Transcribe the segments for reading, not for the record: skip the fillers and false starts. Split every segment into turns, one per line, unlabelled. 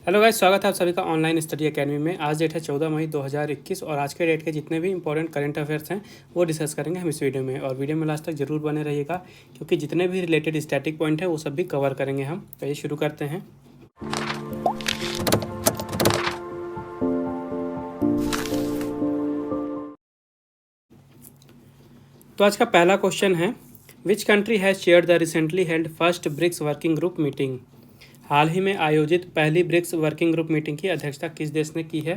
Hello guys, स्वागत है आप सभी का ऑनलाइन स्टडी एकेडमी में। आज डेट है 14 मई 2021 और आज के डेट के जितने भी इंपॉर्टेंट करंट अफेयर्स हैं वो डिस्कस करेंगे हम इस वीडियो में। और वीडियो में लास्ट तक जरूर बने रहिएगा क्योंकि जितने भी रिलेटेड स्टैटिक पॉइंट हैं वो सब भी कवर करेंगे हम। तो ये शुरू करते हैं। तो आज का पहला क्वेश्चन है, which country has chaired the recently held first BRICS working group meeting. हाल ही में आयोजित पहली ब्रिक्स वर्किंग ग्रुप मीटिंग की अध्यक्षता किस देश ने की है।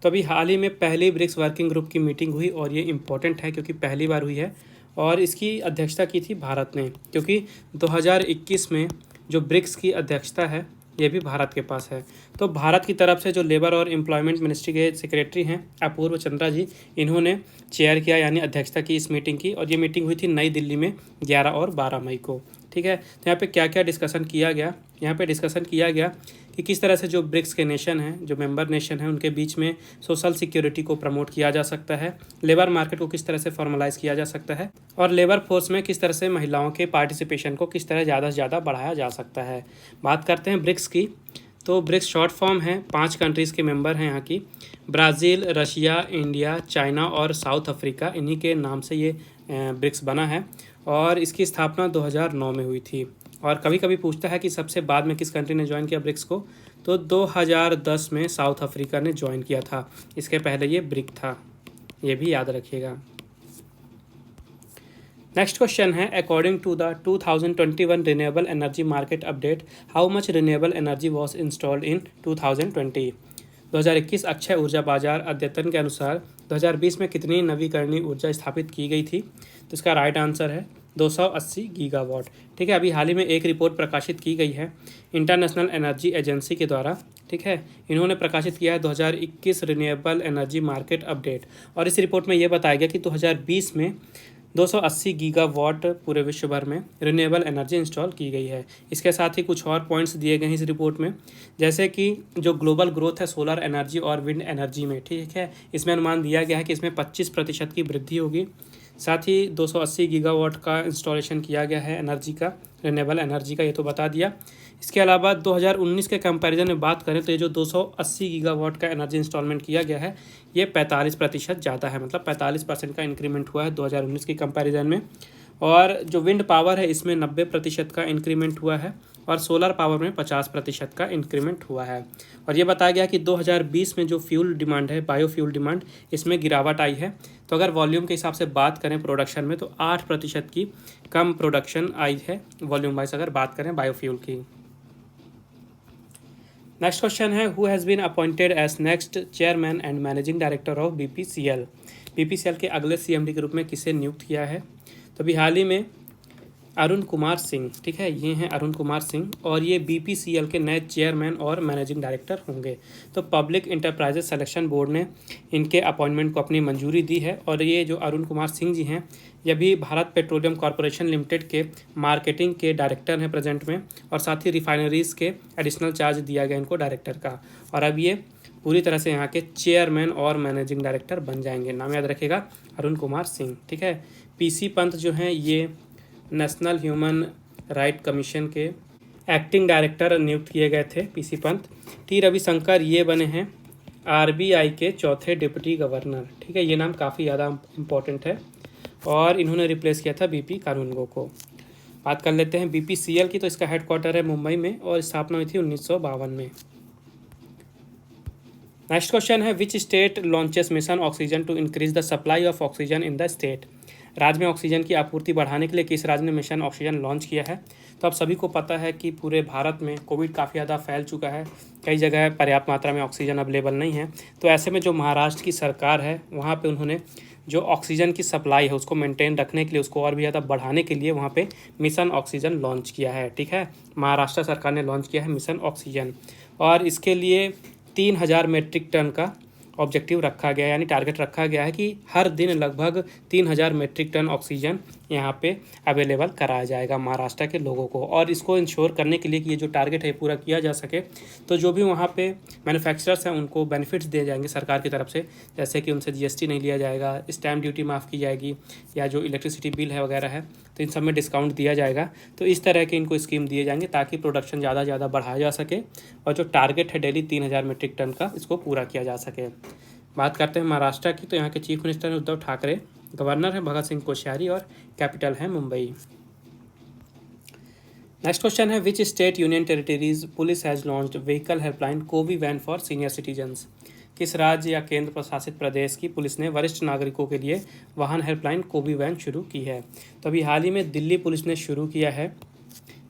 तो अभी हाल ही में पहली ब्रिक्स वर्किंग ग्रुप की मीटिंग हुई और ये इम्पोर्टेंट है क्योंकि पहली बार हुई है और इसकी अध्यक्षता की थी भारत ने, क्योंकि 2021 में जो ब्रिक्स की अध्यक्षता है ये भी भारत के पास है। तो भारत की तरफ से जो लेबर और एम्प्लॉयमेंट मिनिस्ट्री के सेक्रेटरी हैं अपूर्व चंद्रा जी, इन्होंने चेयर किया यानी अध्यक्षता की इस मीटिंग की। और ये मीटिंग हुई थी नई दिल्ली में 11 और 12 मई को। ठीक है, तो यहाँ पे क्या क्या डिस्कशन किया गया। यहाँ पे डिस्कशन किया गया कि किस तरह से जो ब्रिक्स के नेशन हैं, जो मेंबर नेशन हैं, उनके बीच में सोशल सिक्योरिटी को प्रमोट किया जा सकता है, लेबर मार्केट को किस तरह से फॉर्मलाइज किया जा सकता है और लेबर फोर्स में किस तरह से महिलाओं के पार्टिसिपेशन को किस तरह ज़्यादा से ज़्यादा बढ़ाया जा सकता है। बात करते हैं ब्रिक्स की। तो ब्रिक्स शॉर्ट फॉर्म है, 5 कंट्रीज़ के मेंबर हैं यहाँ की, ब्राज़ील, रशिया, इंडिया, चाइना और साउथ अफ्रीका। इन्हीं के नाम से ये ब्रिक्स बना है और इसकी स्थापना 2009 में हुई थी। और कभी कभी पूछता है कि सबसे बाद में किस कंट्री ने ज्वाइन किया ब्रिक्स को, तो 2010 में साउथ अफ्रीका ने ज्वाइन किया था। इसके पहले ये ब्रिक था, ये भी याद रखिएगा। नेक्स्ट क्वेश्चन है, according to the 2021 renewable energy market update, how much renewable energy was installed in 2020। 2021 अक्षय ऊर्जा बाजार अद्यतन के अनुसार 2020 में कितनी नवीकरणीय ऊर्जा स्थापित की गई थी। तो इसका राइट आंसर है 280 गीगावाट। ठीक है, अभी हाल ही में एक रिपोर्ट प्रकाशित की गई है इंटरनेशनल एनर्जी एजेंसी के द्वारा। ठीक है, इन्होंने प्रकाशित किया है 2021 रिन्यूएबल एनर्जी मार्केट अपडेट और इस रिपोर्ट में ये बताया गया कि 2020 में 280 गीगावाट पूरे विश्व भर में रिन्यूएबल एनर्जी इंस्टॉल की गई है। इसके साथ ही कुछ और पॉइंट्स दिए गए हैं इस रिपोर्ट में, जैसे कि जो ग्लोबल ग्रोथ है सोलर एनर्जी और विंड एनर्जी में, ठीक है, इसमें अनुमान दिया गया है कि इसमें 25% की वृद्धि होगी। साथ ही 280 गीगावाट का इंस्टॉलेशन किया गया है एनर्जी का, रिन्यूएबल एनर्जी का, ये तो बता दिया। इसके अलावा 2019 के कंपैरिजन में बात करें तो ये जो 280 गीगावाट का एनर्जी इंस्टॉलमेंट किया गया है ये 45% ज़्यादा है, मतलब 45% का इंक्रीमेंट हुआ है 2019 की कंपैरिजन में। और जो विंड पावर है इसमें 90% का इंक्रीमेंट हुआ है और सोलर पावर में 50% का इंक्रीमेंट हुआ है। और ये बताया गया कि 2020 में जो फ्यूल डिमांड है, बायोफ्यूल डिमांड, इसमें गिरावट आई है। तो अगर वॉल्यूम के हिसाब से बात करें प्रोडक्शन में तो 8% की कम प्रोडक्शन आई है वॉल्यूम वाइज अगर बात करें बायोफ्यूल की। नेक्स्ट क्वेश्चन है, who has been appointed as next chairman and managing director of BPCL। BPCL के अगले CMD के रूप में किसे नियुक्त किया है। तो अभी हाल ही में अरुण कुमार सिंह, ठीक है, ये हैं अरुण कुमार सिंह और ये BPCL के नए चेयरमैन और मैनेजिंग डायरेक्टर होंगे। तो पब्लिक इंटरप्राइजेस सिलेक्शन बोर्ड ने इनके अपॉइंटमेंट को अपनी मंजूरी दी है और ये जो अरुण कुमार सिंह जी हैं ये भी भारत पेट्रोलियम कॉरपोरेशन लिमिटेड के मार्केटिंग के डायरेक्टर हैं प्रेजेंट में, और साथ ही रिफाइनरीज़ के एडिशनल चार्ज दिया गया इनको डायरेक्टर का। और अब ये पूरी तरह से यहाँ के चेयरमैन और मैनेजिंग डायरेक्टर बन जाएंगे। नाम याद रखिएगा, अरुण कुमार सिंह। ठीक है, PC पंत जो हैं ये नेशनल ह्यूमन राइट कमीशन के एक्टिंग डायरेक्टर नियुक्त किए गए थे, PC पंत। T रविशंकर ये बने हैं RBI के चौथे डिप्टी गवर्नर। ठीक है, ये नाम काफ़ी ज़्यादा इम्पोर्टेंट है और इन्होंने रिप्लेस किया था BP कानूनगो को। बात कर लेते हैं BPCL की। तो इसका हेडक्वार्टर है मुंबई में और स्थापना हुई थी 1952 में। नेक्स्ट क्वेश्चन है, which state launches mission oxygen to increase the supply of oxygen in the state. राज्य में ऑक्सीजन की आपूर्ति बढ़ाने के लिए किस राज्य ने मिशन ऑक्सीजन लॉन्च किया है। तो आप सभी को पता है कि पूरे भारत में कोविड काफ़ी ज़्यादा फैल चुका है, कई जगह पर्याप्त मात्रा में ऑक्सीजन अवेलेबल नहीं है। तो ऐसे में जो महाराष्ट्र की सरकार है वहाँ पे उन्होंने जो ऑक्सीजन की सप्लाई है उसको मेंटेन रखने के लिए, उसको और भी ज़्यादा बढ़ाने के लिए वहाँ पे मिशन ऑक्सीजन लॉन्च किया है। ठीक है, महाराष्ट्र सरकार ने लॉन्च किया है मिशन ऑक्सीजन और इसके लिए 3000 मेट्रिक टन का ऑब्जेक्टिव रखा गया, यानी टारगेट रखा गया है कि हर दिन लगभग 3000 मेट्रिक टन ऑक्सीजन यहाँ पे अवेलेबल कराया जाएगा महाराष्ट्र के लोगों को। और इसको इंश्योर करने के लिए कि ये जो टारगेट है पूरा किया जा सके, तो जो भी वहाँ पे मैन्युफैक्चरर्स हैं उनको बेनिफिट्स दिए जाएंगे सरकार की तरफ से, जैसे कि उनसे जीएसटी नहीं लिया जाएगा, स्टैम्प ड्यूटी माफ़ की जाएगी, या जो इलेक्ट्रिसिटी बिल है वगैरह है तो इन सब में डिस्काउंट दिया जाएगा। तो इस तरह के इनको स्कीम दिए जाएंगे ताकि प्रोडक्शन ज़्यादा बढ़ाया जा सके और जो टारगेट है डेली 3000 मीट्रिक टन का, इसको पूरा किया जा सके। बात करते हैं महाराष्ट्र की, तो यहाँ के चीफ मिनिस्टर हैं उद्धव ठाकरे, गवर्नर है भगत सिंह कोश्यारी और कैपिटल है मुंबई। नेक्स्ट क्वेश्चन है which state union territories police has launched vehicle helpline Covi van for senior citizens. किस राज्य या केंद्र प्रशासित प्रदेश की पुलिस ने वरिष्ठ नागरिकों के लिए वाहन हेल्पलाइन कोवी वैन शुरू की है। तो अभी हाल ही में दिल्ली पुलिस ने शुरू किया है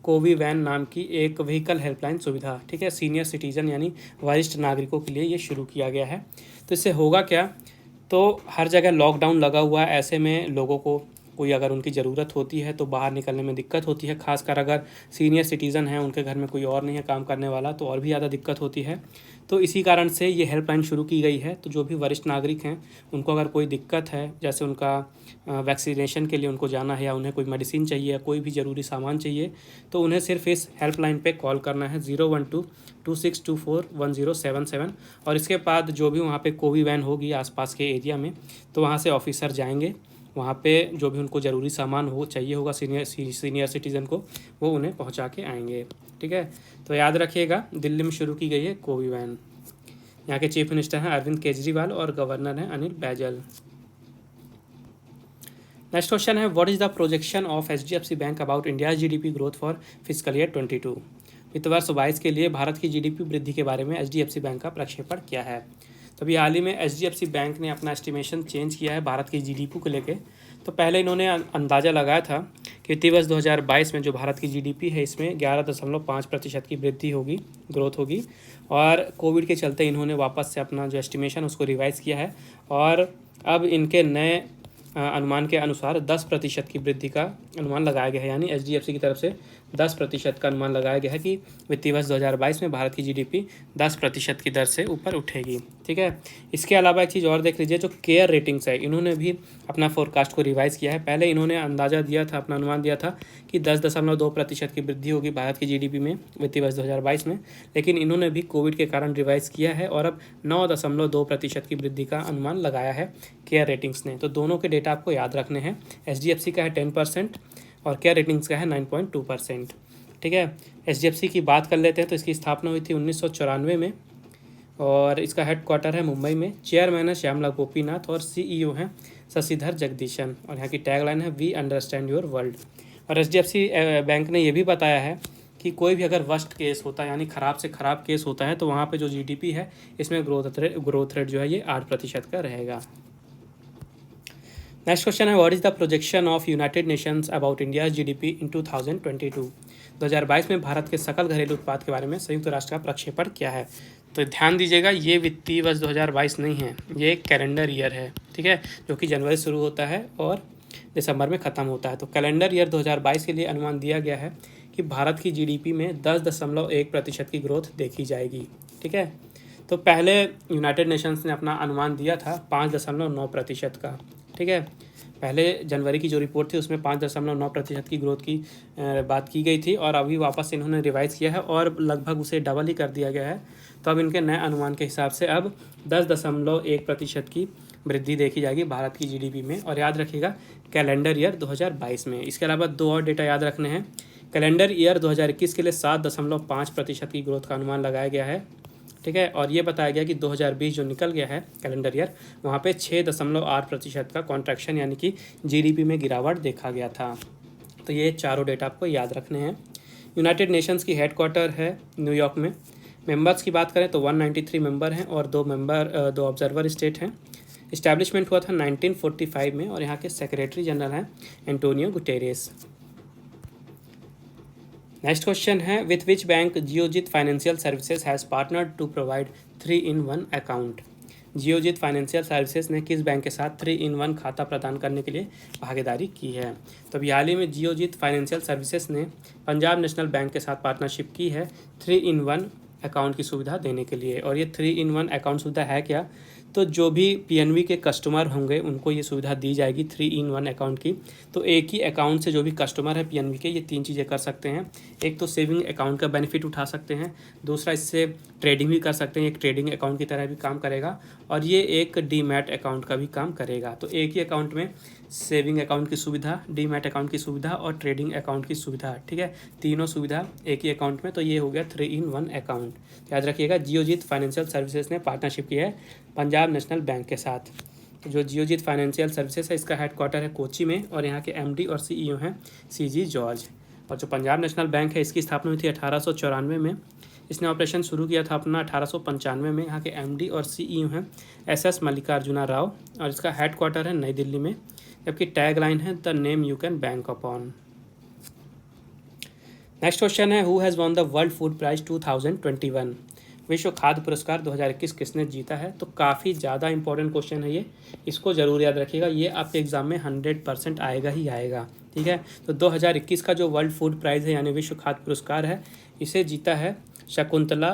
कोवी वैन नाम की एक व्हीकल हेल्पलाइन सुविधा, ठीक है, सीनियर सिटीजन यानी वरिष्ठ नागरिकों के लिए ये शुरू किया गया है। तो इससे होगा क्या, तो हर जगह लॉकडाउन लगा हुआ है, ऐसे में लोगों को कोई अगर उनकी ज़रूरत होती है तो बाहर निकलने में दिक्कत होती है, खासकर अगर सीनियर सिटीज़न हैं, उनके घर में कोई और नहीं है काम करने वाला, तो और भी ज़्यादा दिक्कत होती है। तो इसी कारण से ये हेल्पलाइन शुरू की गई है। तो जो भी वरिष्ठ नागरिक हैं उनको अगर कोई दिक्कत है, जैसे उनका वैक्सीनेशन के लिए उनको जाना है या उन्हें कोई मेडिसिन चाहिए या कोई भी ज़रूरी सामान चाहिए, तो उन्हें सिर्फ इस हेल्पलाइन पे कॉल करना है 012-2624-1077। और इसके बाद जो भी वहाँ पे कोवी वैन होगी आसपास के एरिया में, तो वहाँ से ऑफिसर जाएंगे, वहाँ पे जो भी उनको ज़रूरी सामान हो चाहिए होगा सीनियर सिटीज़न को, वो उन्हें पहुँचा के आएंगे, ठीक है। तो याद रखिएगा दिल्ली में शुरू की गई है कोवी वैन। यहाँ के चीफ मिनिस्टर हैं अरविंद केजरीवाल और गवर्नर हैं अनिल बैजल। नेक्स्ट क्वेश्चन है what is the projection of HDFC bank about India GDP growth for physical year 22। वित्त वर्ष 22 के लिए भारत की GDP वृद्धि के बारे में HDFC बैंक का प्रक्षेपण क्या है। तो अभी हाल ही में HDFC बैंक ने अपना एस्टिमेशन चेंज किया है भारत की GDP को लेके। तो पहले इन्होंने अंदाज़ा लगाया था कि वित्तीय वर्ष 2022 में जो भारत की GDP है इसमें 11.5% की वृद्धि होगी, ग्रोथ होगी। और कोविड के चलते इन्होंने वापस से अपना जो एस्टिमेशन उसको रिवाइज़ किया है और अब इनके नए अनुमान के अनुसार 10% की वृद्धि का अनुमान लगाया गया है। यानी HDFC की तरफ से 10% का अनुमान लगाया गया है कि वित्तीय वर्ष 2022 में भारत की GDP 10% की दर से ऊपर उठेगी, ठीक है। इसके अलावा एक चीज़ और देख लीजिए, जो केयर रेटिंग्स है इन्होंने भी अपना फोरकास्ट को रिवाइज़ किया है। पहले इन्होंने अंदाज़ा दिया था, अपना अनुमान दिया था कि 10.2% की वृद्धि होगी भारत की GDP में वित्तीय वर्ष 2022 में, लेकिन इन्होंने भी कोविड के कारण रिवाइज़ किया है और अब 9.2% की वृद्धि का अनुमान लगाया है केयर रेटिंग्स ने। तो दोनों के डेटा आपको याद रखने हैं। HDFC का है 10% और केयर रेटिंग्स का है 9.2%, ठीक है। HDFC की बात कर लेते हैं तो इसकी स्थापना हुई थी 1994 में और इसका हेडक्वार्टर है मुंबई में। चेयरमैन है श्यामला गोपीनाथ और CEO हैं शशिधर जगदीशन और यहाँ की टैगलाइन है वी अंडरस्टैंड योर वर्ल्ड। और HDFC बैंक ने ये भी बताया है कि कोई भी अगर वर्स्ट केस होता है यानी ख़राब से ख़राब केस होता है तो वहाँ पे जो GDP है इसमें ग्रोथ रेट जो है ये 8% का रहेगा। नेक्स्ट क्वेश्चन है what is the projection of United Nations about India GDP इन 2022। 2022 में भारत के सकल घरेलू उत्पाद के बारे में संयुक्त राष्ट्र का प्रक्षेपण क्या है। तो ध्यान दीजिएगा ये वित्तीय वर्ष 2022 नहीं है, ये एक कैलेंडर ईयर है, ठीक है, जो कि जनवरी शुरू होता है और दिसंबर में ख़त्म होता है। तो कैलेंडर ईयर 2022 के लिए अनुमान दिया गया है कि भारत की GDP में 10.1% की ग्रोथ देखी जाएगी, ठीक है। तो पहले यूनाइटेड नेशंस ने अपना अनुमान दिया था 5.9% का, ठीक है। पहले जनवरी की जो रिपोर्ट थी उसमें 5.9% की ग्रोथ की बात की गई थी और अभी वापस इन्होंने रिवाइज़ किया है और लगभग उसे डबल ही कर दिया गया है। तो अब इनके नए अनुमान के हिसाब से अब 10.1% की वृद्धि देखी जाएगी भारत की GDP में। और याद रखिएगा कैलेंडर ईयर 2022 में। इसके अलावा दो और डेटा याद रखने हैं। कैलेंडर ईयर 2021 के लिए 7.5% की ग्रोथ का अनुमान लगाया गया है, ठीक है। और ये बताया गया कि 2020 जो निकल गया है कैलेंडर ईयर, वहाँ पे 6.8% का कॉन्ट्रैक्शन यानी कि GDP में गिरावट देखा गया था। तो ये चारों डेटा आपको याद रखने हैं। यूनाइटेड नेशंस की हेडक्वार्टर है न्यूयॉर्क में। मेंबर्स की बात करें तो 193 मेंबर हैं और 2 ऑब्जर्वर स्टेट हैं। इस्टेब्लिशमेंट हुआ था 1945 में और यहाँ के सेक्रेटरी जनरल हैं एंटोनियो गुटेरेस। नेक्स्ट क्वेश्चन है with which bank Geojit financial services has partnered to provide 3-in-1 account. Geojit financial services ने किस बैंक के साथ 3-in-1 खाता प्रदान करने के लिए भागीदारी की है। तो अभी हाल ही में जियोजित फाइनेंशियल सर्विसेज ने पंजाब नेशनल बैंक के साथ पार्टनरशिप की है 3-in-1 अकाउंट की सुविधा देने के लिए। और ये 3-in-1 अकाउंट सुविधा है क्या, तो जो भी पीएनबी के कस्टमर होंगे उनको ये सुविधा दी जाएगी 3-in-1 अकाउंट की। तो एक ही अकाउंट से जो भी कस्टमर है पीएनबी के, ये 3 चीज़ें कर सकते हैं। एक तो सेविंग अकाउंट का बेनिफिट उठा सकते हैं, दूसरा इससे ट्रेडिंग भी कर सकते हैं, एक ट्रेडिंग अकाउंट की तरह भी काम करेगा, और ये एक डीमैट अकाउंट का भी काम करेगा। तो एक ही अकाउंट में सेविंग अकाउंट की सुविधा, डीमैट अकाउंट की सुविधा और ट्रेडिंग अकाउंट की सुविधा, ठीक है, तीनों सुविधा एक ही अकाउंट में। तो ये हो गया 3-in-1 अकाउंट। याद रखिएगा, जियोजीत फाइनेंशियल सर्विसेज ने पार्टनरशिप की है पंजाब नेशनल बैंक के साथ। तो जो जियोजीत फाइनेंशियल सर्विसेज है इसका हेडक्वार्टर है कोची में, और यहाँ के एमडी और सीईओ हैं सीजी जॉर्ज। और जो पंजाब नेशनल बैंक है इसकी स्थापना हुई थी 1894 में। इसने ऑपरेशन शुरू किया था अपना 1895 में। यहाँ के एमडी और सीईओ हैं एसएस मल्लिकार्जुना राव, और इसका हेडक्वार्टर है नई दिल्ली में। जबकि टैग लाइन है the name you can bank upon. Next question है, who has won the world food prize 2021? विश्व खाद्य पुरस्कार 2021 किसने जीता है? तो काफ़ी ज़्यादा इंपॉर्टेंट क्वेश्चन है ये, इसको ज़रूर याद रखिएगा, ये आपके एग्जाम में 100% आएगा ही आएगा। ठीक है, तो 2021 का जो वर्ल्ड फूड प्राइज़ है यानी विश्व खाद्य पुरस्कार है, इसे जीता है शकुंतला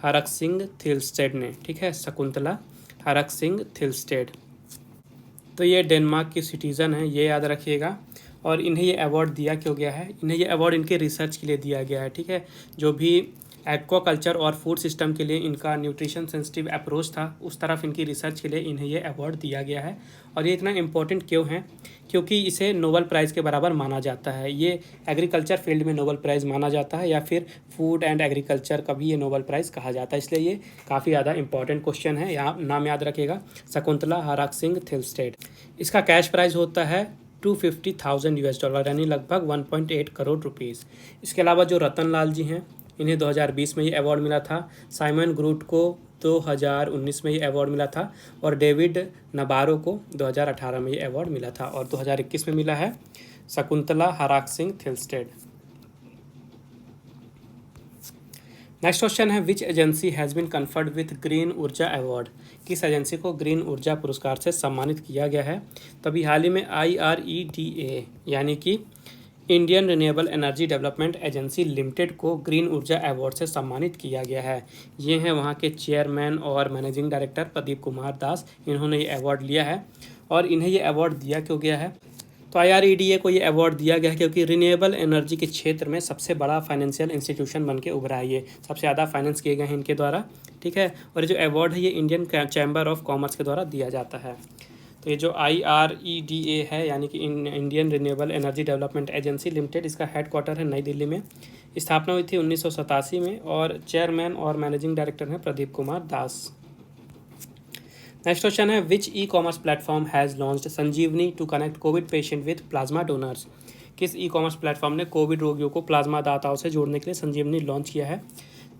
हरकसिंग थिलस्टेड ने। ठीक है, शकुंतला हरकसिंग थिलस्टेड। तो ये डेनमार्क की सिटीज़न है, ये याद रखिएगा। और इन्हें ये अवार्ड दिया क्यों गया है? इन्हें ये अवार्ड इनके रिसर्च के लिए दिया गया है। ठीक है, जो भी एक्वाकल्चर और फूड सिस्टम के लिए इनका न्यूट्रिशन सेंसिटिव अप्रोच था, उस तरफ इनकी रिसर्च के लिए इन्हें ये अवार्ड दिया गया है। और ये इतना इम्पोर्टेंट क्यों है? क्योंकि इसे नोबेल प्राइज़ के बराबर माना जाता है। ये एग्रीकल्चर फील्ड में नोबेल प्राइज़ माना जाता है, या फिर फूड एंड एग्रीकल्चर का भी ये नोबेल प्राइज़ कहा जाता है। इसलिए ये काफ़ी ज़्यादा इंपॉर्टेंट क्वेश्चन है। यहाँ नाम याद रखिएगा, शकुंतला हरकसिंग थिलस्टेड। इसका कैश प्राइज़ होता है $250,000 यानी लगभग 1.8 करोड़ रुपीज़। इसके अलावा जो रतन लाल जी हैं, इन्हें 2020 में ये अवार्ड मिला था। साइमन ग्रूट को 2019 में ये अवार्ड मिला था, और डेविड नबारो को 2018 में ये अवार्ड मिला था, और 2021 में मिला है Shakuntala Haraksingh Thilsted. Next question है, which agency has been conferred with green Urja award? किस एजेंसी को ग्रीन ऊर्जा पुरस्कार से सम्मानित किया गया है? तभी हाल ही में IREDA यानी कि Indian renewable energy development agency limited को ग्रीन ऊर्जा अवार्ड से सम्मानित किया गया है। ये हैं वहाँ के चेयरमैन और मैनेजिंग डायरेक्टर प्रदीप कुमार दास, इन्होंने ये अवार्ड लिया है। और इन्हें ये अवार्ड दिया क्यों गया है? तो IREDA को ये अवार्ड दिया गया है क्योंकि रिन्यूएबल एनर्जी के क्षेत्र में सबसे बड़ा फाइनेंशियल इंस्टीट्यूशन बन के उभरा है। ये सबसे ज़्यादा फाइनेंस किए गए हैं इनके द्वारा। ठीक है, और जो अवार्ड है ये इंडियन चैम्बर ऑफ कॉमर्स के द्वारा दिया जाता है। तो ये जो IREDA है यानी कि Indian renewable energy development agency limited, इसका हेडक्वार्टर है नई दिल्ली में। स्थापना हुई थी 1987 में, और चेयरमैन और मैनेजिंग डायरेक्टर हैं प्रदीप कुमार दास। नेक्स्ट क्वेश्चन है, which e commerce platform has launched Sanjeevani to connect covid patient with plasma donors? किस ई कॉमर्स प्लेटफॉर्म ने कोविड रोगियों को प्लाज्मा दाताओं से जोड़ने के लिए संजीवनी लॉन्च किया है?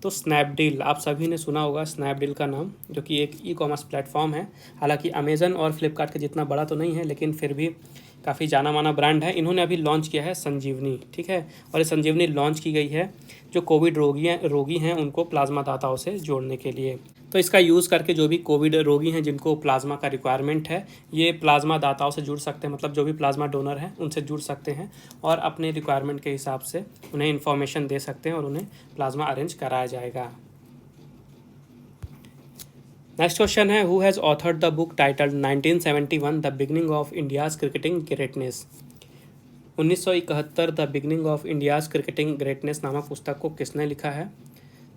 तो स्नैपडील, आप सभी ने सुना होगा स्नैपडील का नाम, जो कि एक ई कॉमर्स प्लेटफॉर्म है। हालांकि अमेज़न और फ्लिपकार्ट का जितना बड़ा तो नहीं है, लेकिन फिर भी काफ़ी जाना माना ब्रांड है। इन्होंने अभी लॉन्च किया है संजीवनी। ठीक है, और ये संजीवनी लॉन्च की गई है जो कोविड रोगी हैं उनको प्लाज्मा दाताओं से जोड़ने के लिए। तो इसका यूज़ करके जो भी कोविड रोगी हैं जिनको प्लाज्मा का रिक्वायरमेंट है, ये प्लाज्मा दाताओं से जुड़ सकते हैं, मतलब जो भी प्लाज्मा डोनर हैं उनसे जुड़ सकते हैं, और अपने रिक्वायरमेंट के हिसाब से उन्हें इन्फॉर्मेशन दे सकते हैं और उन्हें प्लाज्मा अरेंज कराया जाएगा। नेक्स्ट क्वेश्चन है, who has authored the book titled 1971 the beginning of India's cricketing greatness? 1971 the beginning of India's cricketing greatness नामक पुस्तक को किसने लिखा है?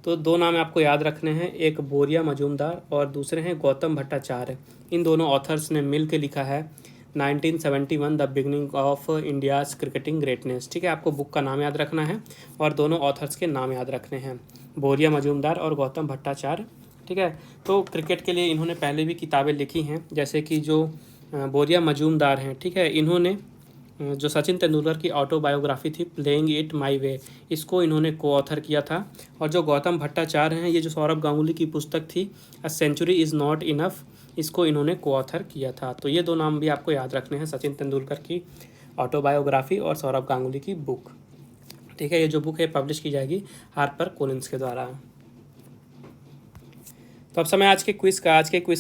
तो दो नाम आपको याद रखने हैं, एक बोरिया मजूमदार और दूसरे हैं गौतम भट्टाचार्य। इन दोनों ऑथर्स ने मिल के लिखा है 1971 the beginning of India's cricketing greatness. ठीक है, आपको बुक का नाम याद रखना है और दोनों ऑथर्स के नाम याद रखने हैं, बोरिया मजूमदार और गौतम भट्टाचार्य। ठीक है, तो क्रिकेट के लिए इन्होंने पहले भी किताबें लिखी हैं, जैसे कि जो बोरिया मजूमदार हैं, ठीक है, इन्होंने जो सचिन तेंदुलकर की ऑटोबायोग्राफी थी प्लेइंग इट माई वे, इसको इन्होंने को ऑथर किया था। और जो गौतम भट्टाचार्य हैं, ये जो सौरभ गांगुली की पुस्तक थी a century is not enough, इसको इन्होंने को ऑथर किया था। तो ये दो नाम भी आपको याद रखने हैं, सचिन तेंदुलकर की ऑटोबायोग्राफी और सौरभ गांगुली की बुक। ठीक है, ये जो बुक है पब्लिश की जाएगी हार्पर कोलिंस के द्वारा। तो अब समय आज के क्विज़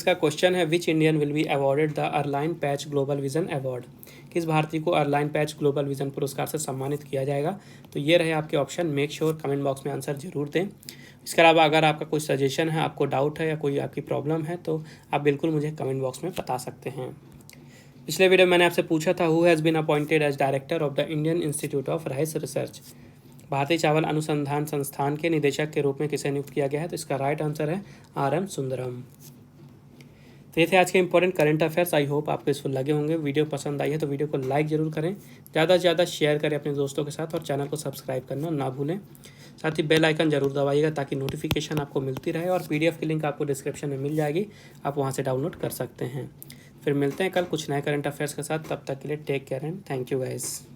का क्वेश्चन है, which Indian will be awarded the Arline Pacht global vision award? किस भारतीय को अर्लाइन पैच ग्लोबल विजन पुरस्कार से सम्मानित किया जाएगा? तो ये रहे आपके option. Make sure comment box में आंसर जरूर दें। इसके अलावा अगर आपका कोई सजेशन है, आपको डाउट है या कोई आपकी प्रॉब्लम है तो आप बिल्कुल मुझे कमेंट बॉक्स में बता सकते हैं। पिछले वीडियो में मैंने आपसे पूछा था who has been appointed as director of the Indian institute of rice research. भारतीय चावल अनुसंधान संस्थान के निदेशक के रूप में किसे नियुक्त किया गया है? तो इसका राइट आंसर है RM सुंदरम। तो ये थे आज के important current affairs. I hope आपको इसको लगे होंगे। वीडियो पसंद आई है तो वीडियो को लाइक जरूर करें, ज़्यादा से ज़्यादा शेयर करें अपने दोस्तों के साथ और चैनल को सब्सक्राइब करना ना भूलें। साथ ही बेल आइकन जरूर दबाइएगा ताकि नोटिफिकेशन आपको मिलती रहे, और PDF की लिंक आपको डिस्क्रिप्शन में मिल जाएगी, आप वहाँ से डाउनलोड कर सकते हैं। फिर मिलते हैं कल कुछ नए करंट अफेयर्स के साथ। तब तक के लिए take care and thank you guys.